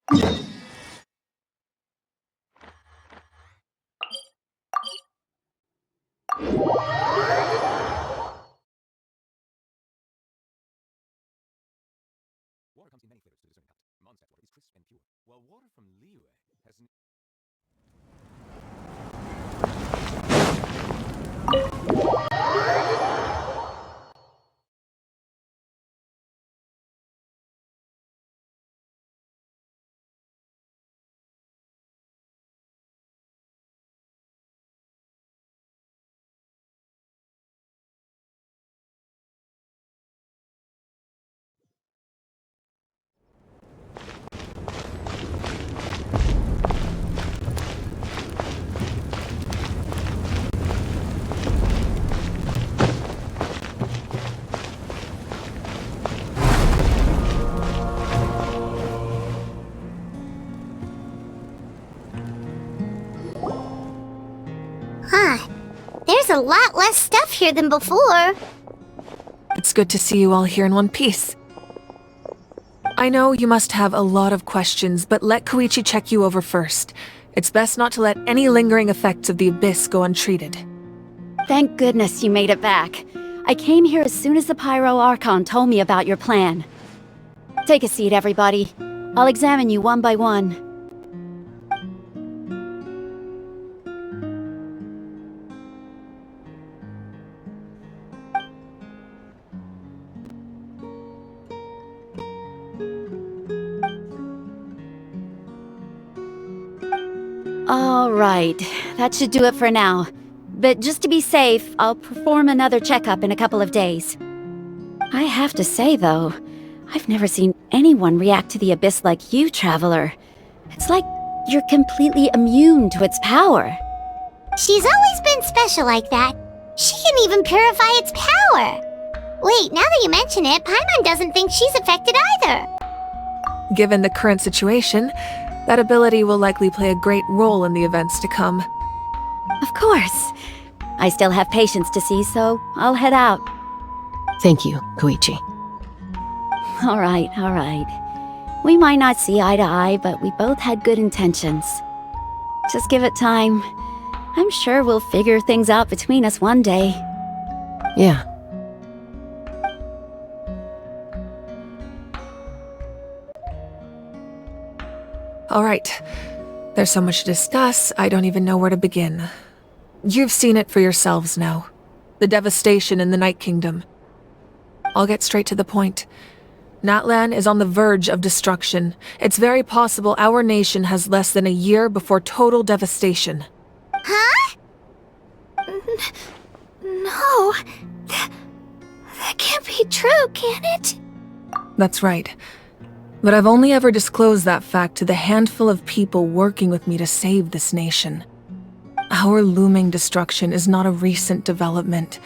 Water comes in many flavors to a certain cut. Mondstadt water is crisp and pure, while water from Liyue has an... There's a lot less stuff here than before. It's good to see you all here in one piece. I know you must have a lot of questions, but let Koichi check you over first. It's best not to let any lingering effects of the Abyss go untreated. Thank goodness you made it back. I came here as soon as the Pyro Archon told me about your plan. Take a seat, everybody. I'll examine you one by one. Alright, that should do it for now. But just to be safe, I'll perform another checkup in a couple of days. I have to say, though, I've never seen anyone react to the Abyss like you, Traveler. It's like you're completely immune to its power. She's always been special like that. She can even purify its power. Wait, now that you mention it, Paimon doesn't think she's affected either. Given the current situation, that ability will likely play a great role in the events to come. Of course. I still have patients to see, so I'll head out. Thank you, Koichi. All right. We might not see eye to eye, but we both had good intentions. Just give it time. I'm sure we'll figure things out between us one day. Yeah. All right. There's so much to discuss, I don't even know where to begin. You've seen it for yourselves now. The devastation in the Night Kingdom. I'll get straight to the point. Natlan is on the verge of destruction. It's very possible our nation has less than a year before total devastation. Huh? No. That can't be true, can it? That's right. But I've only ever disclosed that fact to the handful of people working with me to save this nation. Our looming destruction is not a recent development,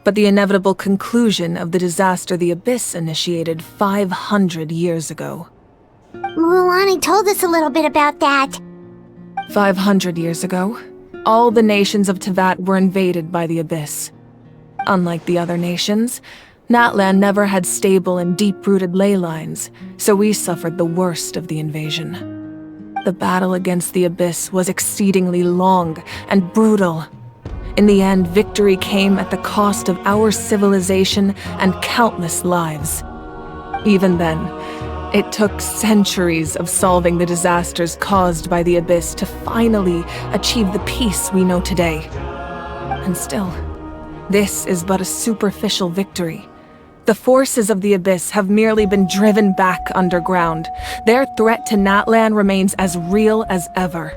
but the inevitable conclusion of the disaster the Abyss initiated 500 years ago. Mualani told us a little bit about that. 500 years ago, all the nations of Teyvat were invaded by the Abyss. Unlike the other nations, Natlan never had stable and deep-rooted ley lines, so we suffered the worst of the invasion. The battle against the Abyss was exceedingly long and brutal. In the end, victory came at the cost of our civilization and countless lives. Even then, it took centuries of solving the disasters caused by the Abyss to finally achieve the peace we know today. And still, this is but a superficial victory. The forces of the Abyss have merely been driven back underground. Their threat to Natlan remains as real as ever.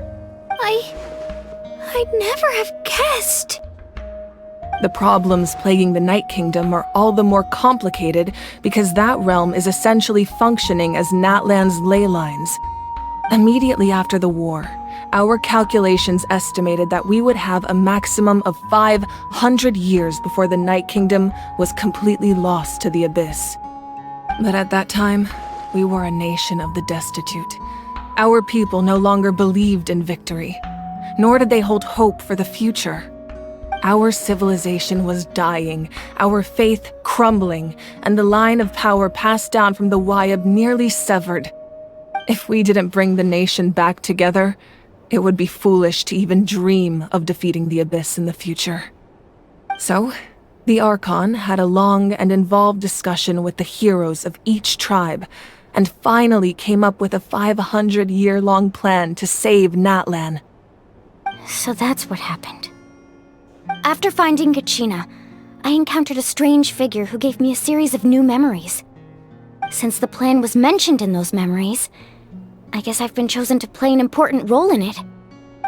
I'd never have guessed. The problems plaguing the Night Kingdom are all the more complicated because that realm is essentially functioning as Natlan's ley lines. Immediately after the war, our calculations estimated that we would have a maximum of 500 years before the Night Kingdom was completely lost to the Abyss. But at that time, we were a nation of the destitute. Our people no longer believed in victory, nor did they hold hope for the future. Our civilization was dying, our faith crumbling, and the line of power passed down from the Wayab nearly severed. If we didn't bring the nation back together, it would be foolish to even dream of defeating the Abyss in the future. So, the Archon had a long and involved discussion with the heroes of each tribe, and finally came up with a 500-year-long plan to save Natlan. So that's what happened. After finding Kachina, I encountered a strange figure who gave me a series of new memories. Since the plan was mentioned in those memories, I guess I've been chosen to play an important role in it.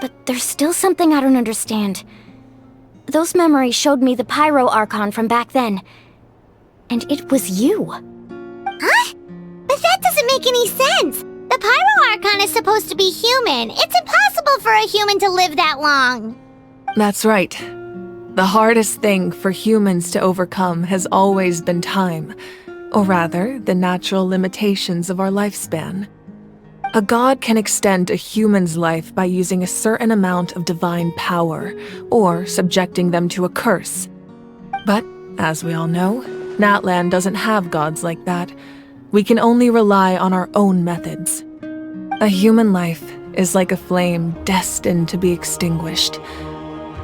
But there's still something I don't understand. Those memories showed me the Pyro Archon from back then. And it was you. Huh? But that doesn't make any sense! The Pyro Archon is supposed to be human. It's impossible for a human to live that long. That's right. The hardest thing for humans to overcome has always been time, or rather, the natural limitations of our lifespan. A god can extend a human's life by using a certain amount of divine power, or subjecting them to a curse. But, as we all know, Natlan doesn't have gods like that. We can only rely on our own methods. A human life is like a flame destined to be extinguished.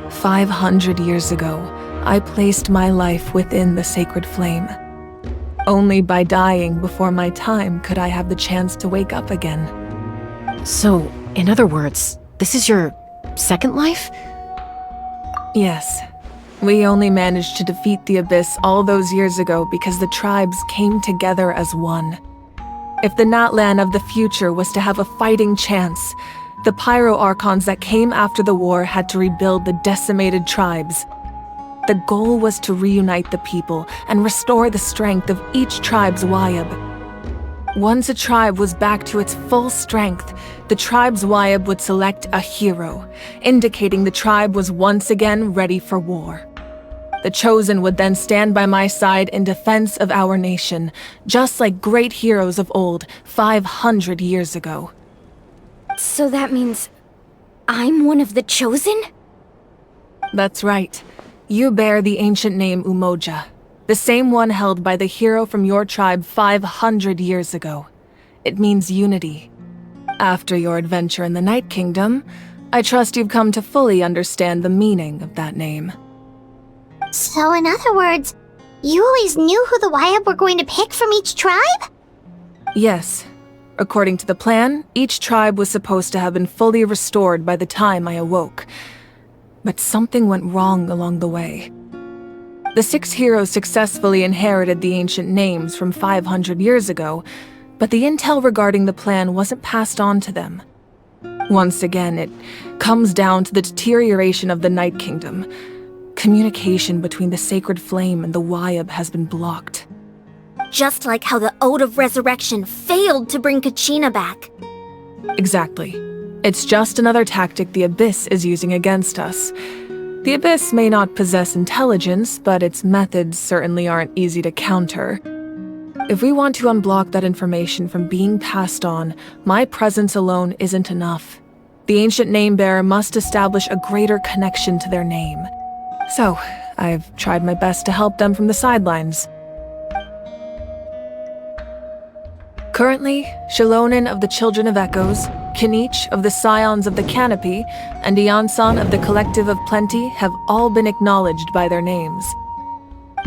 500 years ago, I placed my life within the sacred flame. Only by dying before my time could I have the chance to wake up again. So, in other words, this is your second life? Yes. We only managed to defeat the Abyss all those years ago because the tribes came together as one. If the Natlan of the future was to have a fighting chance, the Pyro Archons that came after the war had to rebuild the decimated tribes. The goal was to reunite the people and restore the strength of each tribe's Wayab. Once a tribe was back to its full strength, the tribe's Wayab would select a hero, indicating the tribe was once again ready for war. The Chosen would then stand by my side in defense of our nation, just like great heroes of old 500 years ago. So that means I'm one of the Chosen? That's right. You bear the ancient name Umoja, the same one held by the hero from your tribe 500 years ago. It means unity. After your adventure in the Night Kingdom, I trust you've come to fully understand the meaning of that name. So in other words, you always knew who the Wayab were going to pick from each tribe? Yes. According to the plan, each tribe was supposed to have been fully restored by the time I awoke. But something went wrong along the way. The 6 heroes successfully inherited the ancient names from 500 years ago, but the intel regarding the plan wasn't passed on to them. Once again, it comes down to the deterioration of the Night Kingdom. Communication between the sacred flame and the Wayab has been blocked. Just like how the Ode of Resurrection failed to bring Kachina back. Exactly. It's just another tactic the Abyss is using against us. The Abyss may not possess intelligence, but its methods certainly aren't easy to counter. If we want to unblock that information from being passed on, my presence alone isn't enough. The ancient name-bearer must establish a greater connection to their name. So, I've tried my best to help them from the sidelines. Currently, Shalonin of the Children of Echoes, Kinich of the Scions of the Canopy, and Iansan of the Collective of Plenty have all been acknowledged by their names.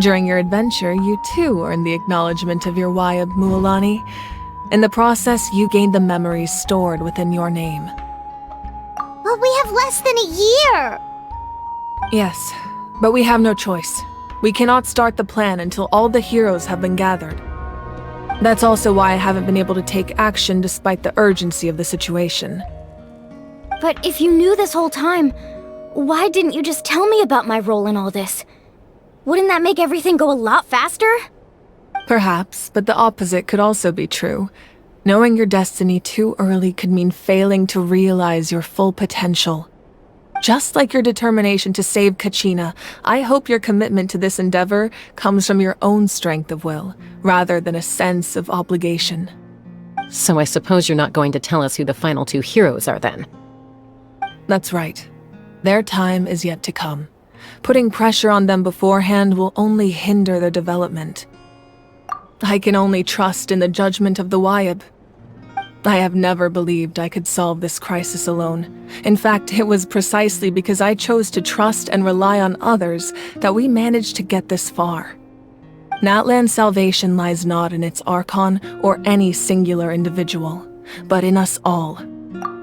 During your adventure, you too earned the acknowledgement of your Wayab, Mualani. In the process, you gained the memories stored within your name. But we have less than a year! Yes, but we have no choice. We cannot start the plan until all the heroes have been gathered. That's also why I haven't been able to take action despite the urgency of the situation. But if you knew this whole time, why didn't you just tell me about my role in all this? Wouldn't that make everything go a lot faster? Perhaps, but the opposite could also be true. Knowing your destiny too early could mean failing to realize your full potential. Just like your determination to save Kachina, I hope your commitment to this endeavor comes from your own strength of will, rather than a sense of obligation. So I suppose you're not going to tell us who the final 2 heroes are then? That's right. Their time is yet to come. Putting pressure on them beforehand will only hinder their development. I can only trust in the judgment of the Wayab. I have never believed I could solve this crisis alone. In fact, it was precisely because I chose to trust and rely on others that we managed to get this far. Natlan's salvation lies not in its Archon or any singular individual, but in us all.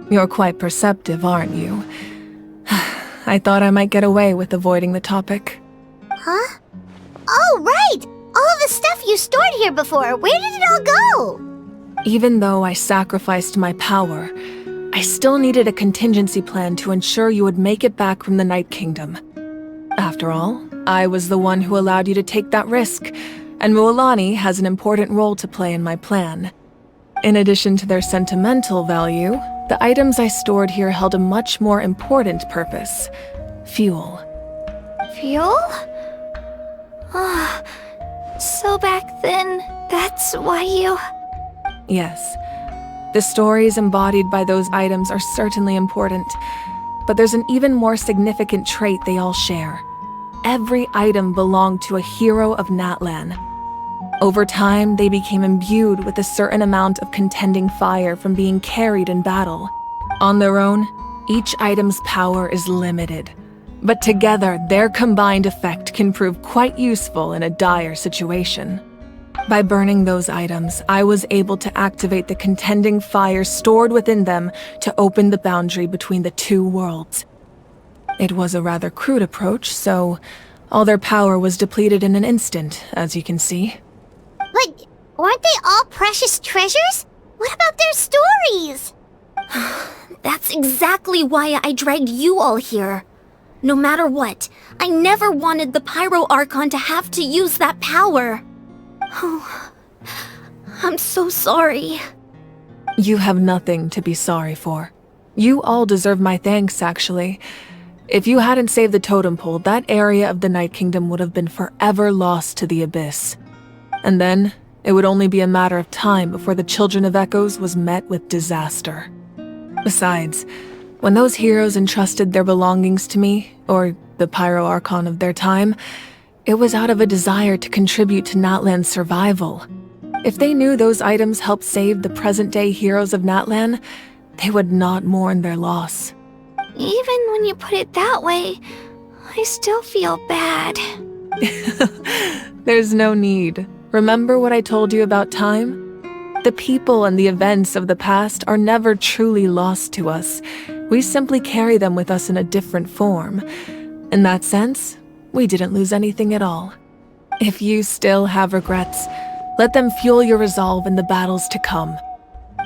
You're quite perceptive, aren't you? I thought I might get away with avoiding the topic. Huh? Oh, right! All the stuff you stored here before, where did it all go? Even though I sacrificed my power, I still needed a contingency plan to ensure you would make it back from the Night Kingdom. After all, I was the one who allowed you to take that risk, and Mualani has an important role to play in my plan. In addition to their sentimental value, the items I stored here held a much more important purpose: fuel. Fuel? Ah, so back then, that's why you... Yes, the stories embodied by those items are certainly important, but there's an even more significant trait they all share. Every item belonged to a hero of Natlan. Over time, they became imbued with a certain amount of contending fire from being carried in battle. On their own, each item's power is limited, but together, their combined effect can prove quite useful in a dire situation. By burning those items, I was able to activate the contending fire stored within them to open the boundary between the two worlds. It was a rather crude approach, so all their power was depleted in an instant, as you can see. But weren't they all precious treasures? What about their stories? That's exactly why I dragged you all here. No matter what, I never wanted the Pyro Archon to have to use that power. Oh, I'm so sorry. You have nothing to be sorry for. You all deserve my thanks, actually. If you hadn't saved the totem pole, that area of the Night Kingdom would have been forever lost to the abyss. And then, it would only be a matter of time before the Children of Echoes was met with disaster. Besides, when those heroes entrusted their belongings to me, or the Pyro Archon of their time, it was out of a desire to contribute to Natlan's survival. If they knew those items helped save the present-day heroes of Natlan, they would not mourn their loss. Even when you put it that way, I still feel bad. There's no need. Remember what I told you about time? The people and the events of the past are never truly lost to us. We simply carry them with us in a different form. In that sense, we didn't lose anything at all. If you still have regrets, let them fuel your resolve in the battles to come.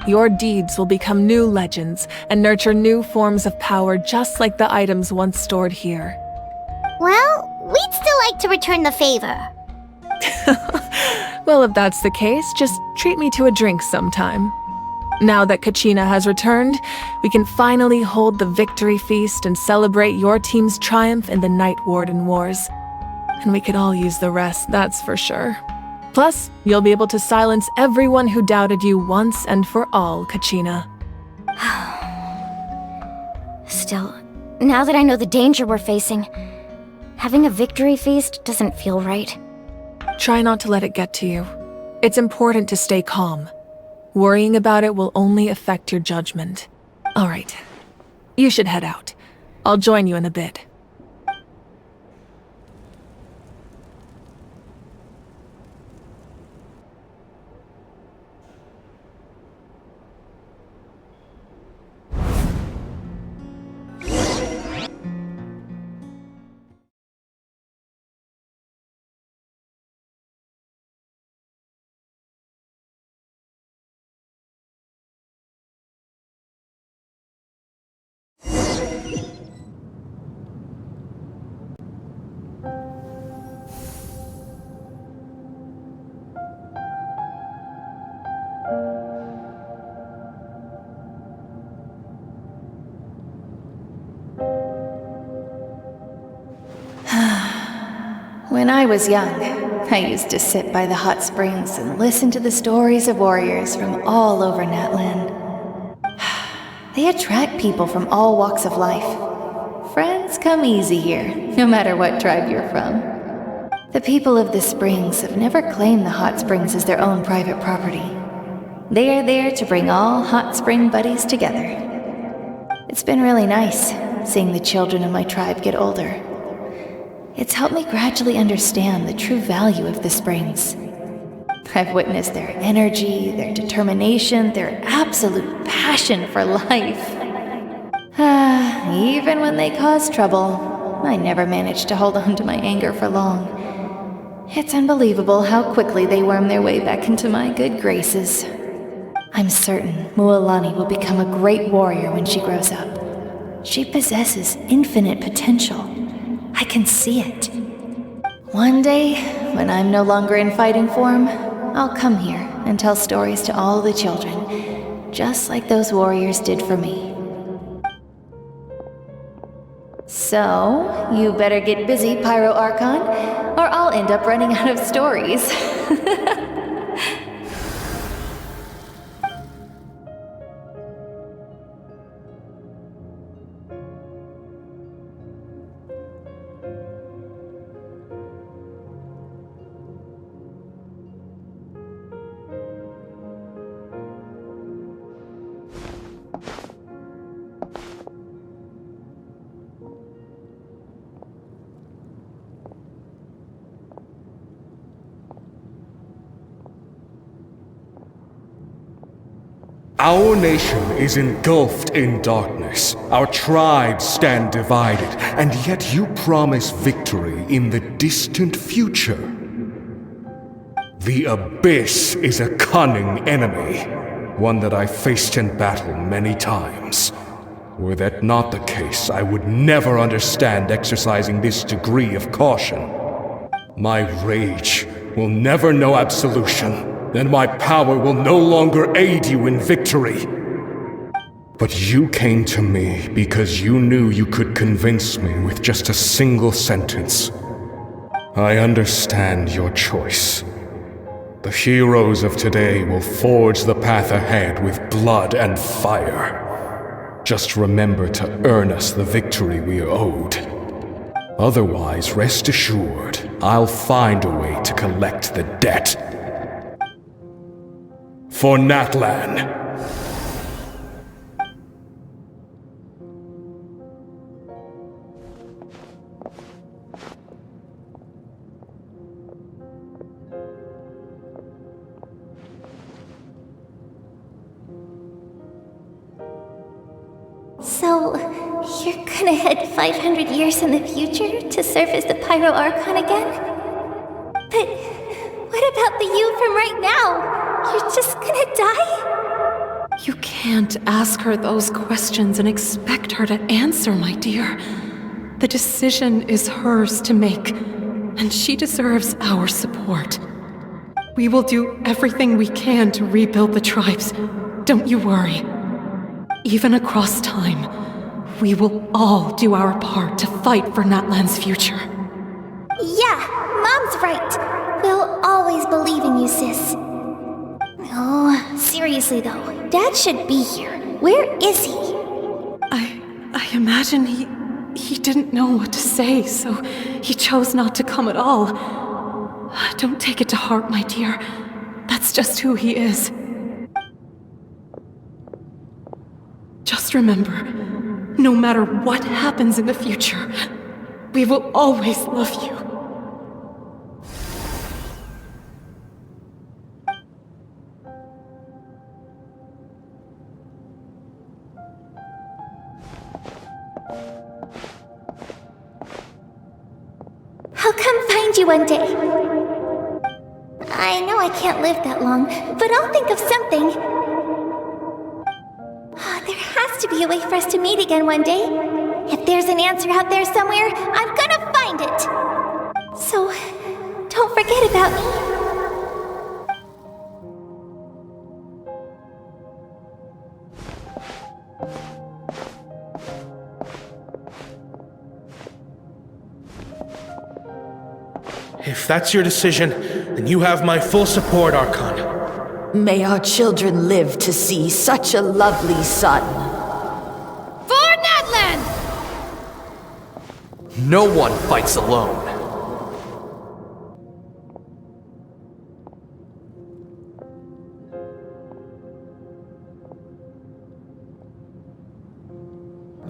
Your deeds will become new legends and nurture new forms of power just like the items once stored here. Well, we'd still like to return the favor. Well, if that's the case, just treat me to a drink sometime. Now that Kachina has returned, we can finally hold the victory feast and celebrate your team's triumph in the Night Warden Wars. And we could all use the rest, that's for sure. Plus, you'll be able to silence everyone who doubted you once and for all, Kachina. Still, now that I know the danger we're facing, having a victory feast doesn't feel right. Try not to let it get to you. It's important to stay calm. Worrying about it will only affect your judgment. All right. You should head out. I'll join you in a bit. When I was young, I used to sit by the hot springs and listen to the stories of warriors from all over Natlan. They attract people from all walks of life. Friends come easy here, no matter what tribe you're from. The people of the springs have never claimed the hot springs as their own private property. They are there to bring all hot spring buddies together. It's been really nice seeing the children of my tribe get older. It's helped me gradually understand the true value of the springs. I've witnessed their energy, their determination, their absolute passion for life. Even when they cause trouble, I never managed to hold on to my anger for long. It's unbelievable how quickly they worm their way back into my good graces. I'm certain Mualani will become a great warrior when she grows up. She possesses infinite potential. I can see it. One day, when I'm no longer in fighting form, I'll come here and tell stories to all the children, just like those warriors did for me. So, you better get busy, Pyro Archon, or I'll end up running out of stories. Our nation is engulfed in darkness. Our tribes stand divided, and yet you promise victory in the distant future. The Abyss is a cunning enemy, one that I faced in battle many times. Were that not the case, I would never understand exercising this degree of caution. My rage will never know absolution. Then my power will no longer aid you in victory. But you came to me because you knew you could convince me with just a single sentence. I understand your choice. The heroes of today will forge the path ahead with blood and fire. Just remember to earn us the victory we are owed. Otherwise, rest assured, I'll find a way to collect the debt. For Natlan. So, you're gonna head 500 years in the future to serve as the Pyro Archon again? But what about the you from right now? You're just gonna die? You can't ask her those questions and expect her to answer, my dear. The decision is hers to make, and she deserves our support. We will do everything we can to rebuild the tribes. Don't you worry. Even across time, we will all do our part to fight for Natlan's future. Yeah, Mom's right. We'll always believe in you, sis. Oh, seriously though, Dad should be here. Where is he? I imagine he didn't know what to say, so he chose not to come at all. Don't take it to heart, my dear. That's just who he is. Just remember, no matter what happens in the future, we will always love you. I'll come find you one day. I know I can't live that long, but I'll think of something. There has to be a way for us to meet again one day. If there's an answer out there somewhere, I'm gonna find it. So, don't forget about me. If that's your decision, then you have my full support, Archon. May our children live to see such a lovely son. For Natlan! No one fights alone.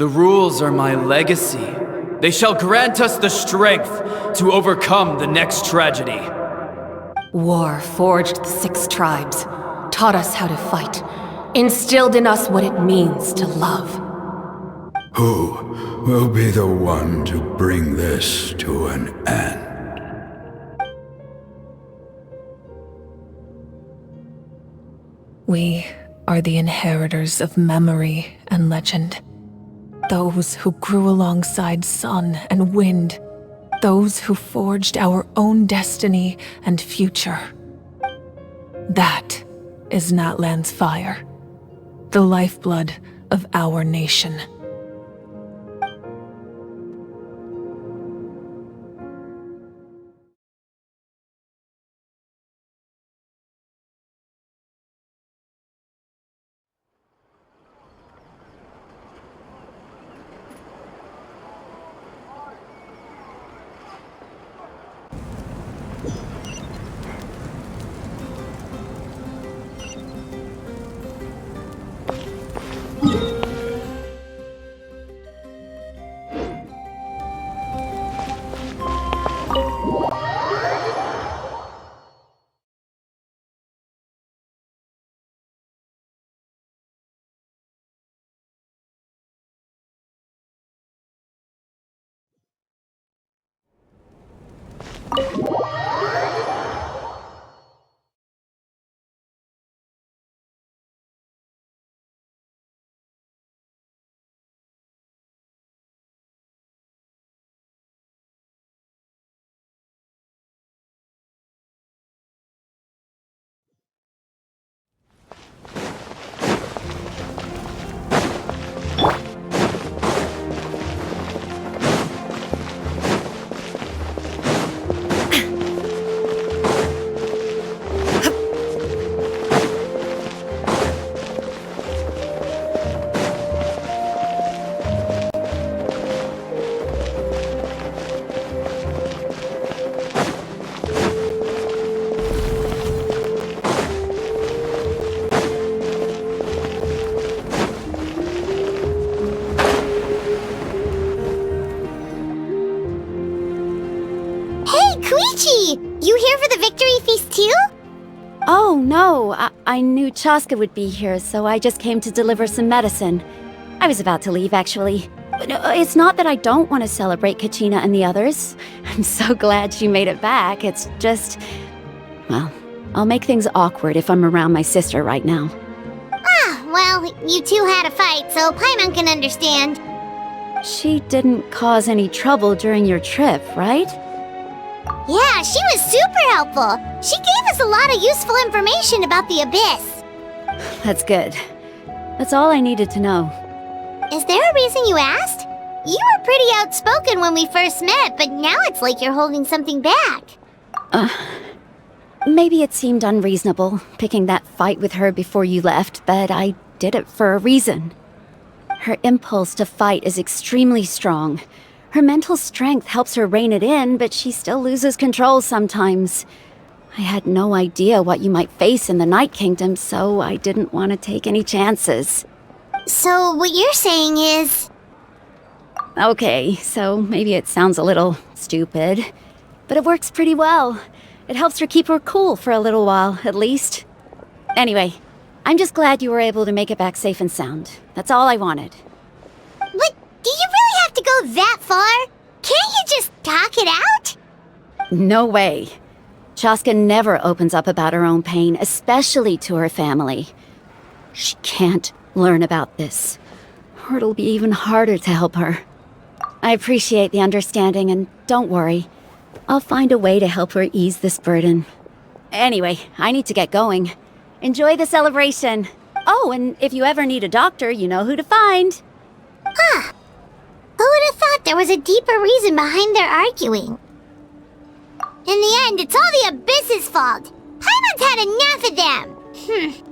The rules are my legacy. They shall grant us the strength to overcome the next tragedy. War forged the 6 tribes, taught us how to fight, instilled in us what it means to love. Who will be the one to bring this to an end? We are the inheritors of memory and legend. Those who grew alongside sun and wind. Those who forged our own destiny and future. That is Natlan's fire. The lifeblood of our nation. You here for the victory feast too? Oh, no. I knew Chaska would be here, so I just came to deliver some medicine. I was about to leave, actually. No, it's not that I don't want to celebrate Kachina and the others. I'm so glad she made it back. It's just... well, I'll make things awkward if I'm around my sister right now. Ah, well, you two had a fight, so Paimon can understand. She didn't cause any trouble during your trip, right? Yeah, she was super helpful. She gave us a lot of useful information about the Abyss. That's good. That's all I needed to know. Is there a reason you asked? You were pretty outspoken when we first met, but now it's like you're holding something back. Maybe it seemed unreasonable, picking that fight with her before you left, but I did it for a reason. Her impulse to fight is extremely strong. Her mental strength helps her rein it in, but she still loses control sometimes. I had no idea what you might face in the Night Kingdom, so I didn't want to take any chances. So what you're saying is... Okay, so maybe it sounds a little stupid, but it works pretty well. It helps her keep her cool for a little while, at least. Anyway, I'm just glad you were able to make it back safe and sound. That's all I wanted. But do you really have to go that far? Can't you just talk it out? No way. Chaska never opens up about her own pain, especially to her family. She can't learn about this, or it'll be even harder to help her. I appreciate the understanding, and don't worry. I'll find a way to help her ease this burden. Anyway, I need to get going. Enjoy the celebration. Oh, and if you ever need a doctor, you know who to find. Huh. Who would have thought there was a deeper reason behind their arguing? In the end, it's all the Abyss's fault. Paimon's had enough of them.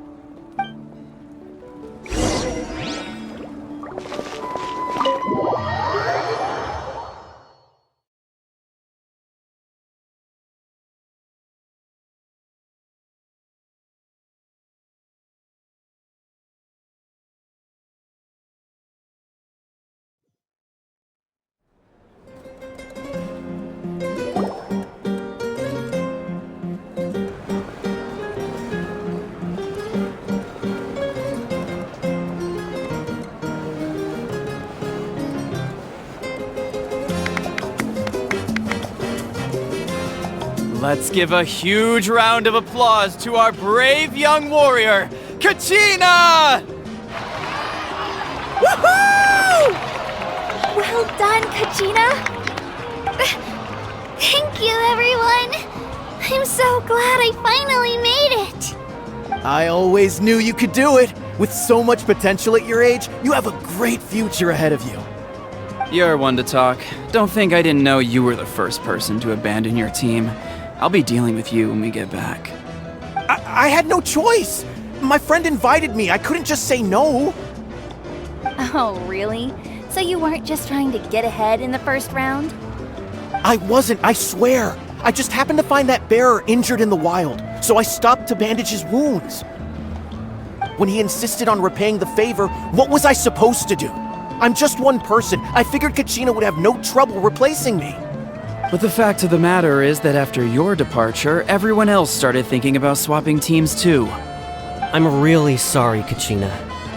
Let's give a huge round of applause to our brave young warrior, Kachina! Woohoo! Well done, Kachina. Thank you, everyone. I'm so glad I finally made it. I always knew you could do it. With so much potential at your age, you have a great future ahead of you. You're one to talk. Don't think I didn't know you were the first person to abandon your team. I'll be dealing with you when we get back. I had no choice. My friend invited me. I couldn't just say no. Oh, really? So you weren't just trying to get ahead in the first round? I wasn't, I swear. I just happened to find that bearer injured in the wild, so I stopped to bandage his wounds. When he insisted on repaying the favor, what was I supposed to do? I'm just one person. I figured Kachina would have no trouble replacing me. But the fact of the matter is that after your departure, everyone else started thinking about swapping teams too. I'm really sorry, Kachina.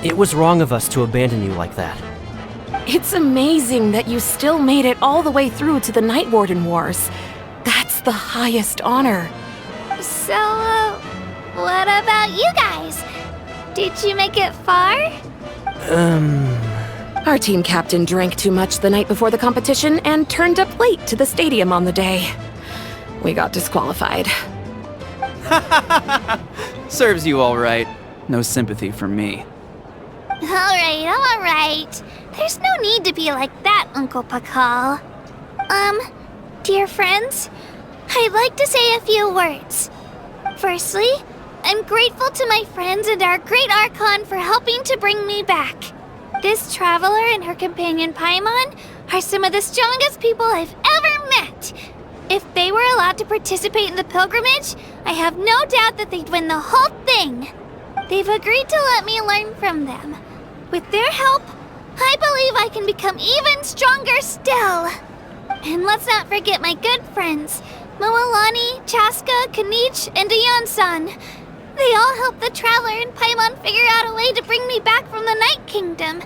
It was wrong of us to abandon you like that. It's amazing that you still made it all the way through to the Night Warden Wars. That's the highest honor. So, what about you guys? Did you make it far? Our team captain drank too much the night before the competition and turned up late to the stadium on the day. We got disqualified. Serves you all right. No sympathy from me. All right. There's no need to be like that, Uncle Pakal. Dear friends, I'd like to say a few words. Firstly, I'm grateful to my friends and our great Archon for helping to bring me back. This traveler and her companion Paimon are some of the strongest people I've ever met. If they were allowed to participate in the pilgrimage, I have no doubt that they'd win the whole thing. They've agreed to let me learn from them. With their help, I believe I can become even stronger still. And let's not forget my good friends, Moalani, Chaska, Kanich, and Aeon-san. They all helped the Traveler and Paimon figure out a way to bring me back from the Night Kingdom.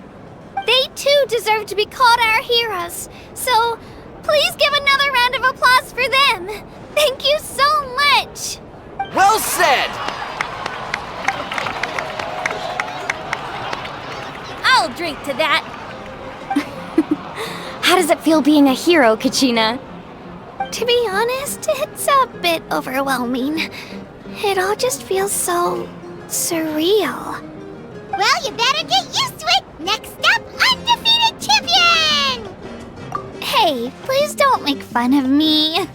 They too deserve to be called our heroes, so please give another round of applause for them. Thank you so much! Well said! I'll drink to that. How does it feel being a hero, Kachina? To be honest, it's a bit overwhelming. It all just feels so surreal. Well, you better get used to it! Next up, undefeated champion! Hey, please don't make fun of me.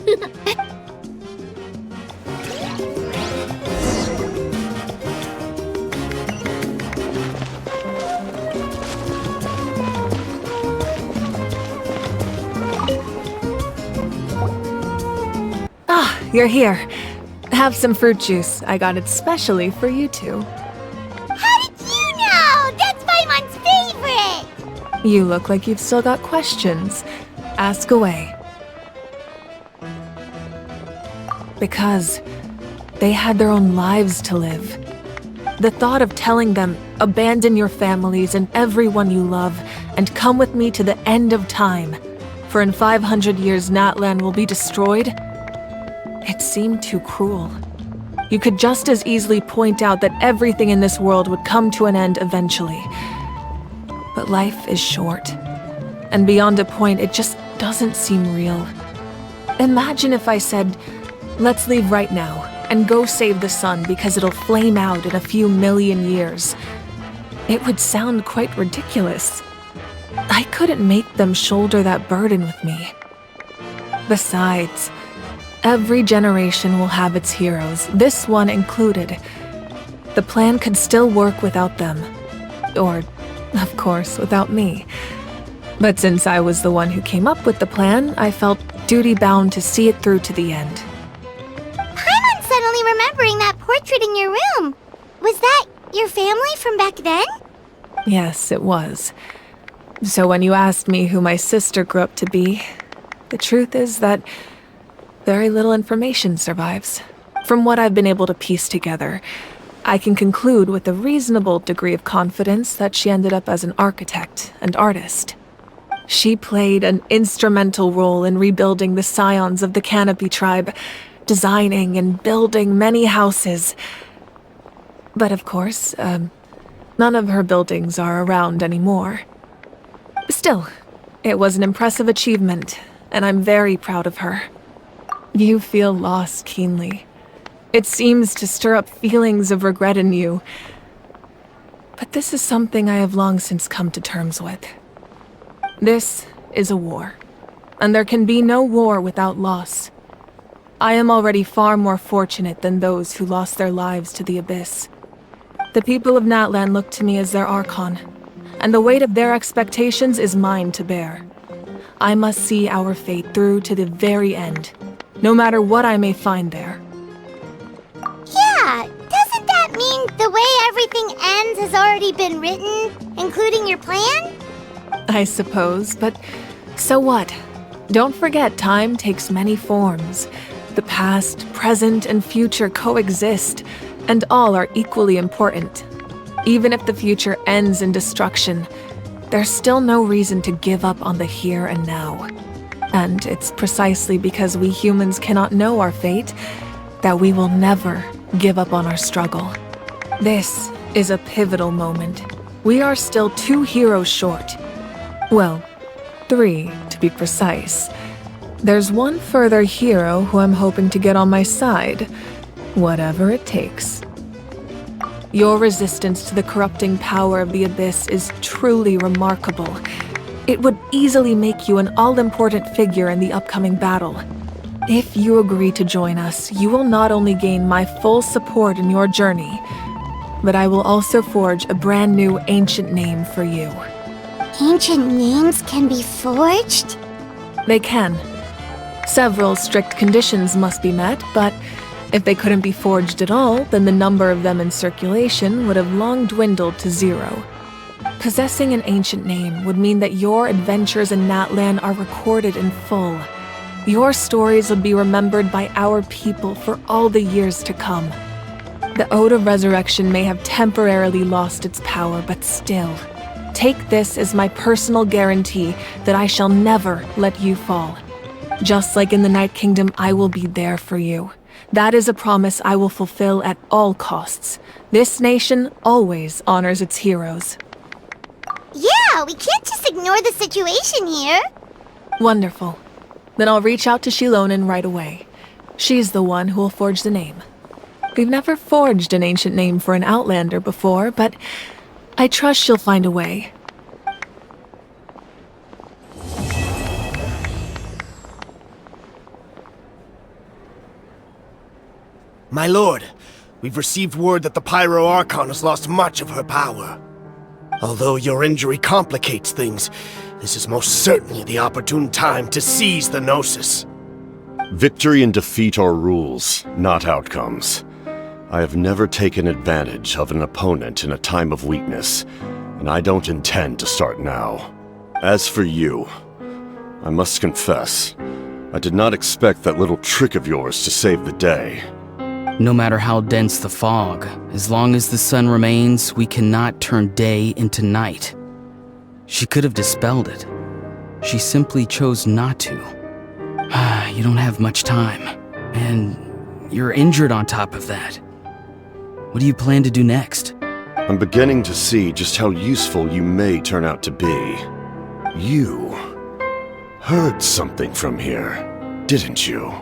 Ah, you're here. Have some fruit juice. I got it specially for you two. How did you know? That's Paimon's favorite! You look like you've still got questions. Ask away. Because they had their own lives to live. The thought of telling them, abandon your families and everyone you love, and come with me to the end of time, for in 500 years Natlan will be destroyed, it seemed too cruel. You could just as easily point out that everything in this world would come to an end eventually. But life is short, and beyond a point, it just doesn't seem real. Imagine if I said, let's leave right now, and go save the sun because it'll flame out in a few million years. It would sound quite ridiculous. I couldn't make them shoulder that burden with me. Besides, every generation will have its heroes, this one included. The plan could still work without them. Or, of course, without me. But since I was the one who came up with the plan, I felt duty-bound to see it through to the end. Paimon's suddenly remembering that portrait in your room. Was that your family from back then? Yes, it was. So when you asked me who my sister grew up to be, the truth is that very little information survives. From what I've been able to piece together, I can conclude with a reasonable degree of confidence that she ended up as an architect and artist. She played an instrumental role in rebuilding the scions of the Canopy tribe, designing and building many houses. But of course, none of her buildings are around anymore. Still, it was an impressive achievement, and I'm very proud of her. You feel loss keenly. It seems to stir up feelings of regret in you. But this is something I have long since come to terms with. This is a war, and there can be no war without loss. I am already far more fortunate than those who lost their lives to the Abyss. The people of Natlan look to me as their Archon, and the weight of their expectations is mine to bear. I must see our fate through to the very end, no matter what I may find there. Yeah, doesn't that mean the way everything ends has already been written, including your plan? I suppose, but so what? Don't forget, time takes many forms. The past, present, and future coexist, and all are equally important. Even if the future ends in destruction, there's still no reason to give up on the here and now. And it's precisely because we humans cannot know our fate that we will never give up on our struggle. This is a pivotal moment. We are still 2 heroes short. Well, 3 to be precise. There's one further hero who I'm hoping to get on my side, whatever it takes. Your resistance to the corrupting power of the Abyss is truly remarkable. It would easily make you an all-important figure in the upcoming battle. If you agree to join us, you will not only gain my full support in your journey, but I will also forge a brand new ancient name for you. Ancient names can be forged? They can. Several strict conditions must be met, but if they couldn't be forged at all, then the number of them in circulation would have long dwindled to 0. Possessing an ancient name would mean that your adventures in Natlan are recorded in full. Your stories would be remembered by our people for all the years to come. The Ode of Resurrection may have temporarily lost its power, but still, take this as my personal guarantee that I shall never let you fall. Just like in the Night Kingdom, I will be there for you. That is a promise I will fulfill at all costs. This nation always honors its heroes. Yeah, we can't just ignore the situation here. Wonderful. Then I'll reach out to Shilonen right away. She's the one who will forge the name. We've never forged an ancient name for an Outlander before, but I trust she'll find a way. My lord, we've received word that the Pyro Archon has lost much of her power. Although your injury complicates things, this is most certainly the opportune time to seize the Gnosis. Victory and defeat are rules, not outcomes. I have never taken advantage of an opponent in a time of weakness, and I don't intend to start now. As for you, I must confess, I did not expect that little trick of yours to save the day. No matter how dense the fog, as long as the sun remains, we cannot turn day into night. She could have dispelled it. She simply chose not to. You don't have much time, and you're injured on top of that. What do you plan to do next? I'm beginning to see just how useful you may turn out to be. You heard something from here, didn't you?